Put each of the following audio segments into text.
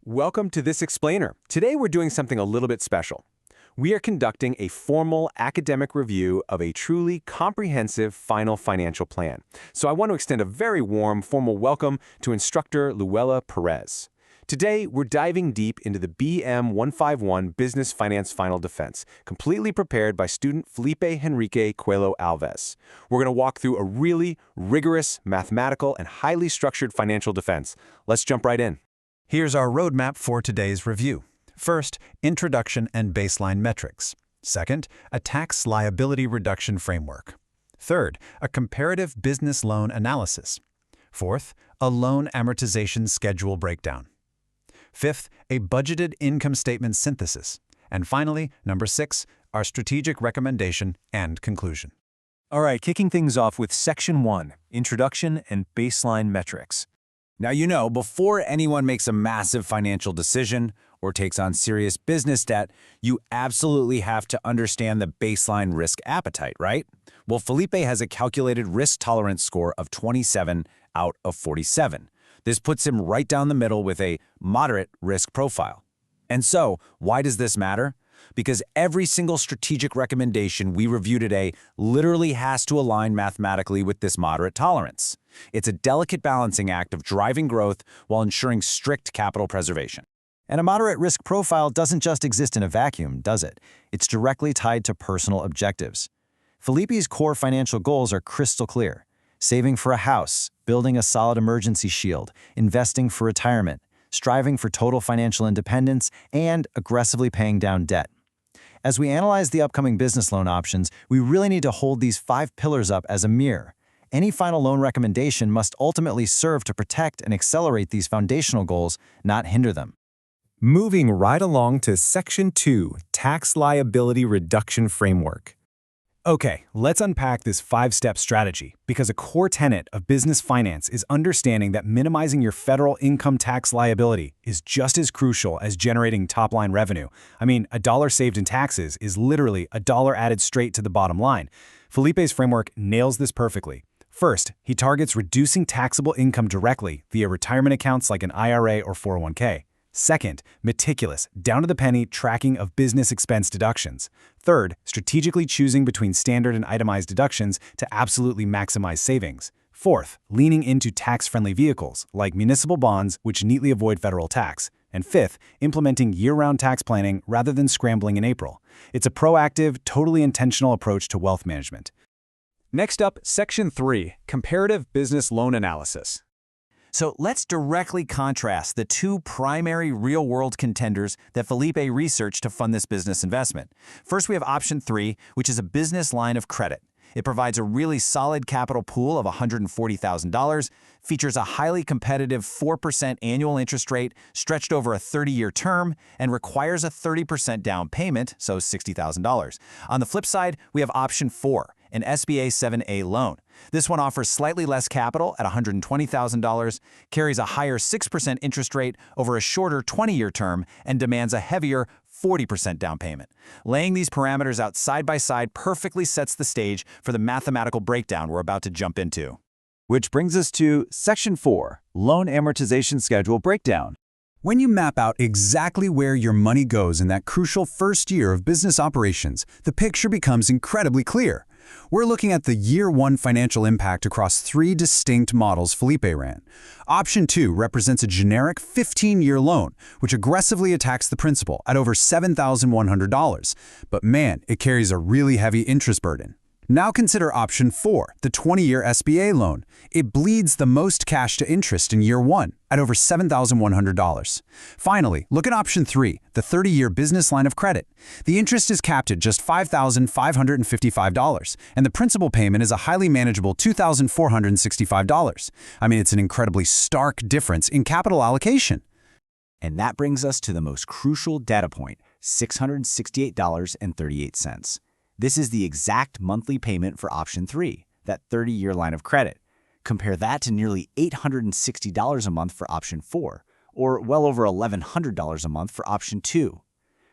Welcome to this explainer. Today we're doing something a little bit special. We are conducting a formal academic review of a truly comprehensive final financial plan. So I want to extend a very warm, formal welcome to instructor Luella Perez. Today, we're diving deep into the BM151 Business Finance Final Defense, completely prepared by student Felipe Henrique Coelho Alves. We're going to walk through a really rigorous, mathematical, and highly structured financial defense. Let's jump right in. Here's our roadmap for today's review. First, introduction and baseline metrics. Second, a tax liability reduction framework. Third, a comparative business loan analysis. Fourth, a loan amortization schedule breakdown. Fifth, a budgeted income statement synthesis. And finally, number 6, our strategic recommendation and conclusion. All right, kicking things off with Section 1, Introduction and Baseline Metrics. Now, before anyone makes a massive financial decision or takes on serious business debt, you absolutely have to understand the baseline risk appetite, right? Well, Felipe has a calculated risk tolerance score of 27 out of 47. This puts him right down the middle with a moderate risk profile. And so, why does this matter? Because every single strategic recommendation we review today literally has to align mathematically with this moderate tolerance. It's a delicate balancing act of driving growth while ensuring strict capital preservation. And a moderate risk profile doesn't just exist in a vacuum, does it? It's directly tied to personal objectives. Felipe's core financial goals are crystal clear: saving for a house, building a solid emergency shield, investing for retirement, striving for total financial independence, and aggressively paying down debt. As we analyze the upcoming business loan options, we really need to hold these 5 pillars up as a mirror. Any final loan recommendation must ultimately serve to protect and accelerate these foundational goals, not hinder them. Moving right along to Section 2, Tax Liability Reduction Framework. Okay, let's unpack this 5-step strategy, because a core tenet of business finance is understanding that minimizing your federal income tax liability is just as crucial as generating top-line revenue. I mean, $1 saved in taxes is literally $1 added straight to the bottom line. Felipe's framework nails this perfectly. First, he targets reducing taxable income directly via retirement accounts like an IRA or 401k. Second, meticulous, down-to-the-penny tracking of business expense deductions. Third, strategically choosing between standard and itemized deductions to absolutely maximize savings. Fourth, leaning into tax-friendly vehicles, like municipal bonds, which neatly avoid federal tax. And fifth, implementing year-round tax planning rather than scrambling in April. It's a proactive, totally intentional approach to wealth management. Next up, Section 3, Comparative Business Loan Analysis. So let's directly contrast the 2 primary real-world contenders that Felipe researched to fund this business investment. First, we have option 3, which is a business line of credit. It provides a really solid capital pool of $140,000, features a highly competitive 4% annual interest rate stretched over a 30-year term, and requires a 30% down payment, so $60,000. On the flip side, we have option 4, an SBA 7A loan. This one offers slightly less capital at $120,000, carries a higher 6% interest rate over a shorter 20-year term, and demands a heavier 40% down payment. Laying these parameters out side by side perfectly sets the stage for the mathematical breakdown we're about to jump into. Which brings us to Section 4, Loan Amortization Schedule Breakdown. When you map out exactly where your money goes in that crucial first year of business operations, the picture becomes incredibly clear. We're looking at the Year 1 financial impact across 3 distinct models Felipe ran. Option 2 represents a generic 15-year loan, which aggressively attacks the principal at over $7,100. But man, it carries a really heavy interest burden. Now consider option 4, the 20-year SBA loan. It bleeds the most cash to interest in year 1 at over $7,100. Finally, look at option 3, the 30-year business line of credit. The interest is capped at just $5,555, and the principal payment is a highly manageable $2,465. I mean, it's an incredibly stark difference in capital allocation. And that brings us to the most crucial data point, $668.38. This is the exact monthly payment for option 3, that 30-year line of credit. Compare that to nearly $860 a month for option 4, or well over $1,100 a month for option 2.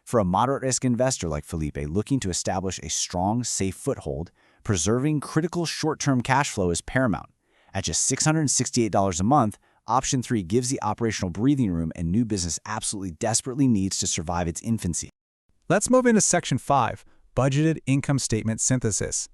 For a moderate-risk investor like Felipe looking to establish a strong, safe foothold, preserving critical short-term cash flow is paramount. At just $668 a month, Option 3 gives the operational breathing room a new business absolutely desperately needs to survive its infancy. Let's move into Section 5, Budgeted Income Statement Synthesis.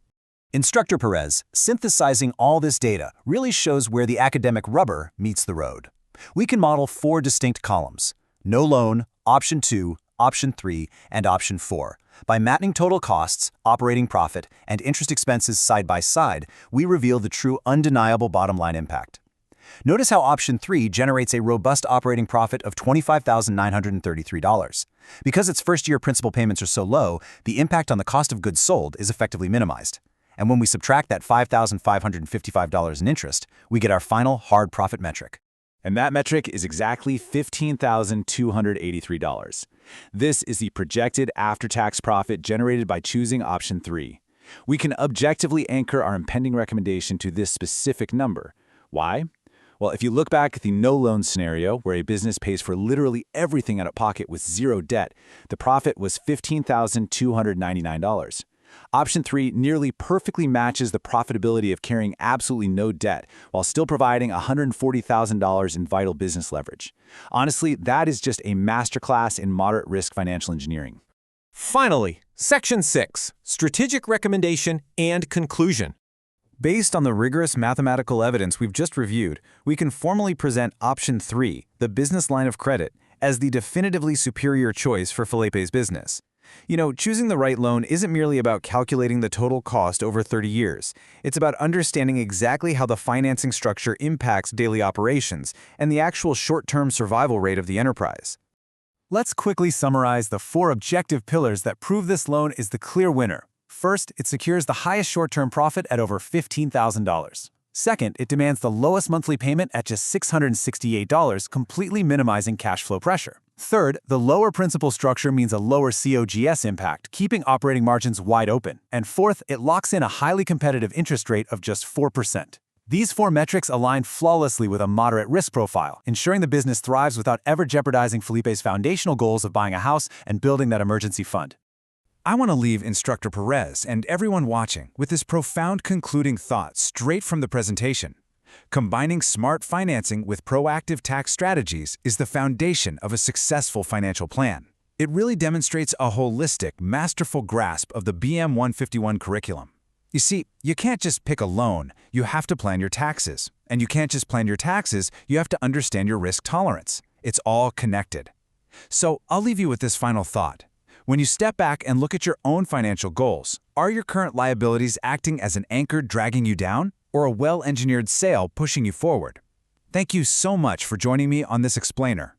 Instructor Perez, synthesizing all this data really shows where the academic rubber meets the road. We can model 4 distinct columns: no loan, Option 2, Option 3, and Option 4. By mapping total costs, operating profit, and interest expenses side by side, we reveal the true undeniable bottom line impact. Notice how Option 3 generates a robust operating profit of $25,933. Because its first-year principal payments are so low, the impact on the cost of goods sold is effectively minimized. And when we subtract that $5,555 in interest, we get our final hard profit metric. And that metric is exactly $15,283. This is the projected after-tax profit generated by choosing Option 3. We can objectively anchor our impending recommendation to this specific number. Why? Well, if you look back at the no-loan scenario, where a business pays for literally everything out of pocket with zero debt, the profit was $15,299. Option 3 nearly perfectly matches the profitability of carrying absolutely no debt while still providing $140,000 in vital business leverage. Honestly, that is just a masterclass in moderate risk financial engineering. Finally, Section 6, Strategic Recommendation and Conclusion. Based on the rigorous mathematical evidence we've just reviewed, we can formally present Option 3, the business line of credit, as the definitively superior choice for Felipe's business. You know, choosing the right loan isn't merely about calculating the total cost over 30 years. It's about understanding exactly how the financing structure impacts daily operations and the actual short-term survival rate of the enterprise. Let's quickly summarize the 4 objective pillars that prove this loan is the clear winner. First, it secures the highest short-term profit at over $15,000. Second, it demands the lowest monthly payment at just $668, completely minimizing cash flow pressure. Third, the lower principal structure means a lower COGS impact, keeping operating margins wide open. And fourth, it locks in a highly competitive interest rate of just 4%. These 4 metrics align flawlessly with a moderate risk profile, ensuring the business thrives without ever jeopardizing Felipe's foundational goals of buying a house and building that emergency fund. I want to leave Instructor Perez and everyone watching with this profound concluding thought straight from the presentation. Combining smart financing with proactive tax strategies is the foundation of a successful financial plan. It really demonstrates a holistic, masterful grasp of the BM151 curriculum. You see, you can't just pick a loan, you have to plan your taxes. And you can't just plan your taxes, you have to understand your risk tolerance. It's all connected. So I'll leave you with this final thought. When you step back and look at your own financial goals, are your current liabilities acting as an anchor dragging you down, or a well-engineered sail pushing you forward? Thank you so much for joining me on this explainer.